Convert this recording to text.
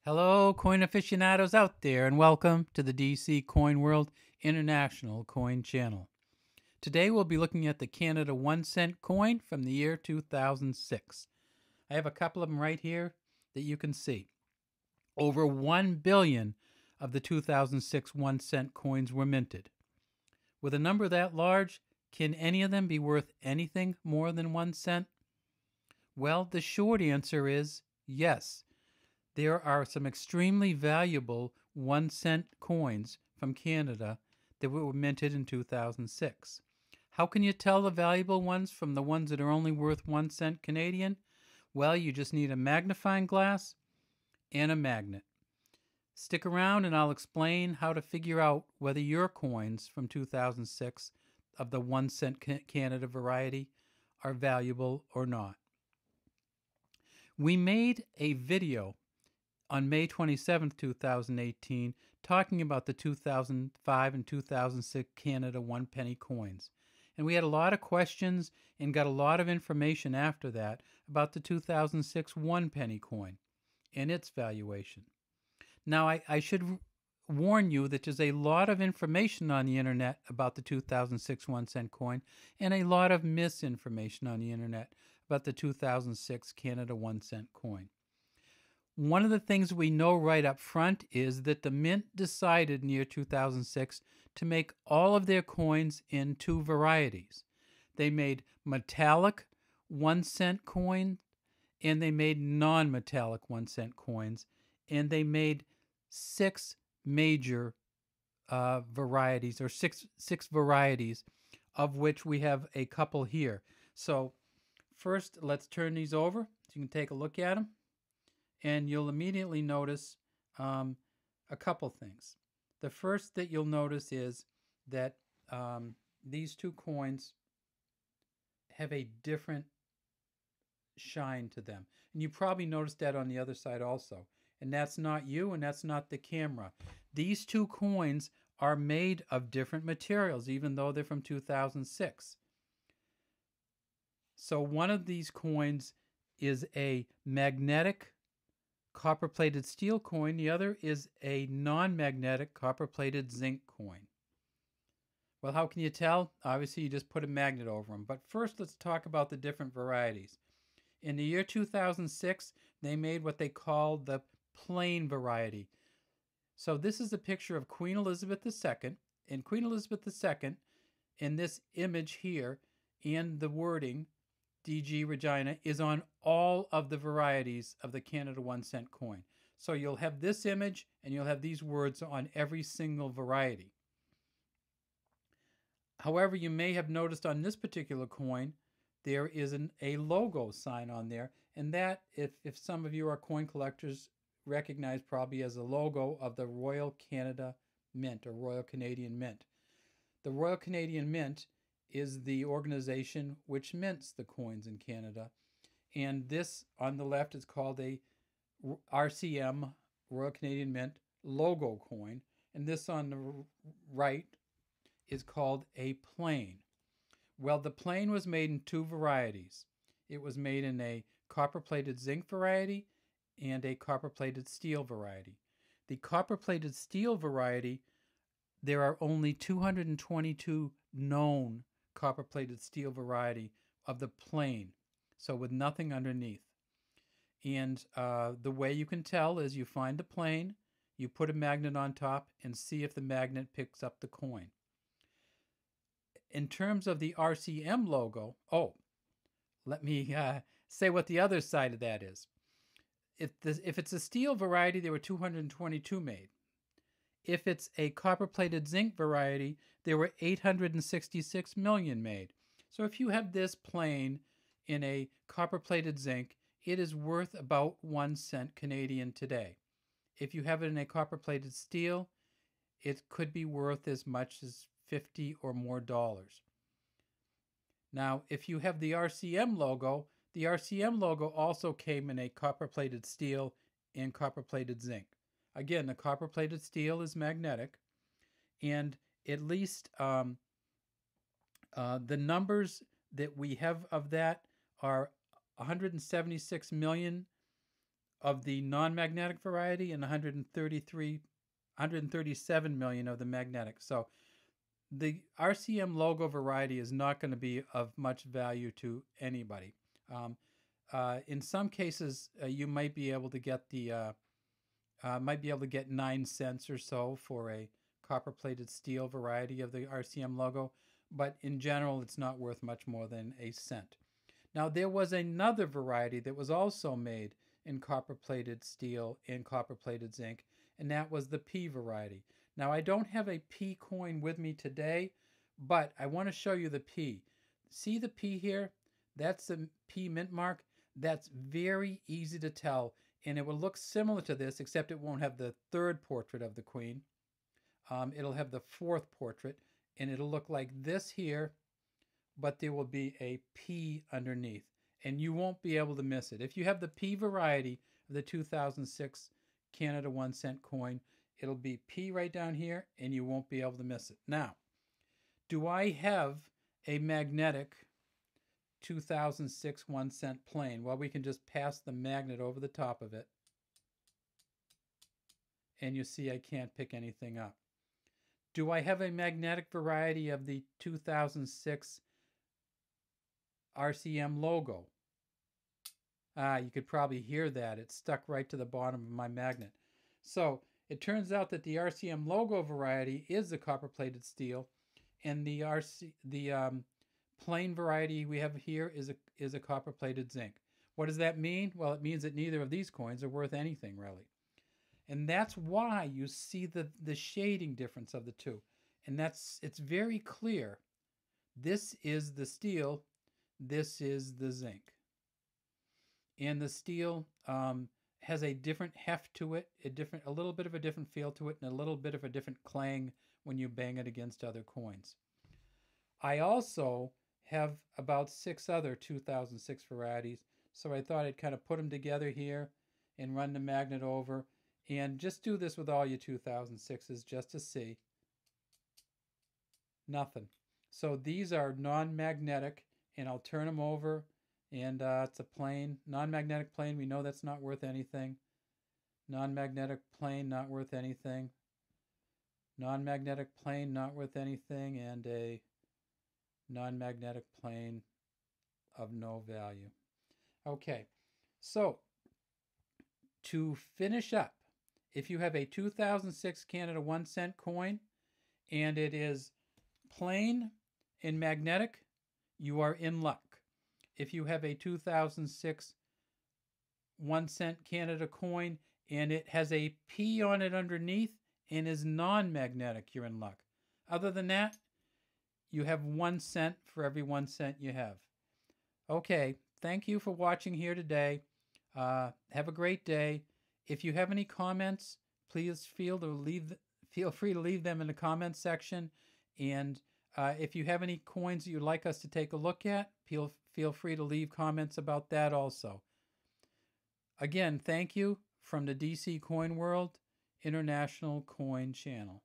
Hello, coin aficionados out there, and welcome to the DC Coin World International Coin Channel. Today we'll be looking at the Canada 1-cent coin from the year 2006. I have a couple of them right here that you can see. Over 1 billion of the 2006 1-cent coins were minted. With a number that large, can any of them be worth anything more than 1 cent? Well, the short answer is yes. There are some extremely valuable 1-cent coins from Canada that were minted in 2006. How can you tell the valuable ones from the ones that are only worth 1 cent Canadian? Well, you just need a magnifying glass and a magnet. Stick around and I'll explain how to figure out whether your coins from 2006 of the 1 cent Canada variety are valuable or not. We made a video on May 27, 2018, talking about the 2005 and 2006 Canada 1 penny coins. And we had a lot of questions and got a lot of information after that about the 2006 1 penny coin and its valuation. Now, I should warn you that there's a lot of information on the internet about the 2006 1 cent coin and a lot of misinformation on the internet about the 2006 Canada 1 cent coin. One of the things we know right up front is that the Mint decided in the year 2006 to make all of their coins in two varieties. They made metallic 1 cent coins and they made non-metallic 1 cent coins, and they made 6 major varieties, or six varieties, of which we have a couple here. So first, let's turn these over so you can take a look at them. And you'll immediately notice a couple things. The first that you'll notice is that these two coins have a different shine to them. And you probably noticed that on the other side also. And that's not you, and that's not the camera. These two coins are made of different materials, even though they're from 2006. So one of these coins is a magnetic copper-plated steel coin. The other is a non-magnetic copper-plated zinc coin. Well, how can you tell? Obviously, you just put a magnet over them. But first, let's talk about the different varieties. In the year 2006, they made what they called the plain variety. So this is a picture of Queen Elizabeth II. And Queen Elizabeth II, in this image here, and the wording, DG REGINA, is on all of the varieties of the Canada 1 cent coin. So you'll have this image and you'll have these words on every single variety. However, you may have noticed on this particular coin, there is a logo sign on there, and that, if some of you are coin collectors, recognize probably as a logo of the Royal Canada Mint, or Royal Canadian Mint. The Royal Canadian Mint is the organization which mints the coins in Canada. And this on the left is called a RCM, Royal Canadian Mint, logo coin. And this on the right is called a plain. Well, the plain was made in two varieties. It was made in a copper-plated zinc variety and a copper-plated steel variety. The copper-plated steel variety, there are only 222 known copper-plated steel variety of the plain, so with nothing underneath. And the way you can tell is you find the plain, you put a magnet on top, and see if the magnet picks up the coin. In terms of the RCM logo, let me say what the other side of that is. If it's a steel variety, there were 222 made. If it's a copper-plated zinc variety, there were 866 million made. So if you have this plain in a copper-plated zinc, it is worth about 1 cent Canadian today. If you have it in a copper-plated steel, it could be worth as much as $50 or more. Now, if you have the RCM logo also came in a copper-plated steel and copper-plated zinc. Again, the copper-plated steel is magnetic, and at least the numbers that we have of that are 176 million of the non-magnetic variety and 137 million of the magnetic. So the RCM logo variety is not going to be of much value to anybody. In some cases, you might be able to get 9 cents or so for a copper-plated steel variety of the RCM logo, but in general, it's not worth much more than a cent. Now, there was another variety that was also made in copper-plated steel and copper-plated zinc, and that was the P variety. Now, I don't have a P coin with me today, but I want to show you the P. See the P here? That's the P mint mark. That's very easy to tell, and it will look similar to this, except it won't have the third portrait of the queen. It'll have the fourth portrait, and it'll look like this here, but there will be a P underneath, and you won't be able to miss it. If you have the P variety of the 2006 Canada 1 cent coin, it'll be P right down here, and you won't be able to miss it. Now, do I have a magnetic 2006 1 cent plain? Well, we can just pass the magnet over the top of it, and you see I can't pick anything up. Do I have a magnetic variety of the 2006 RCM logo? You could probably hear that. It's stuck right to the bottom of my magnet. So it turns out that the RCM logo variety is the copper-plated steel, and the plain variety we have here is a copper-plated zinc. What does that mean? Well, it means that neither of these coins are worth anything, really. And that's why you see the shading difference of the two. And it's very clear. This is the steel. This is the zinc. And the steel has a different heft to it, a little bit of a different feel to it, and a little bit of a different clang when you bang it against other coins. I also have about 6 other 2006 varieties, so I thought I'd kind of put them together here and run the magnet over. And just do this with all your 2006s just to see. Nothing. So these are non-magnetic, and I'll turn them over, and it's a plain, non-magnetic plain. We know that's not worth anything. Non-magnetic plain, not worth anything. Non-magnetic plain, not worth anything, and a non-magnetic plain of no value. Okay, so to finish up, if you have a 2006 Canada 1 cent coin and it is plain and magnetic, you are in luck. If you have a 2006 1 cent Canada coin and it has a P on it underneath and is non-magnetic, you're in luck. Other than that, you have 1 cent for every 1 cent you have. Okay, thank you for watching here today. Have a great day. If you have any comments, please feel free to leave them in the comments section. And if you have any coins that you'd like us to take a look at, feel free to leave comments about that also. Again, thank you from the DC Coin World International Coin Channel.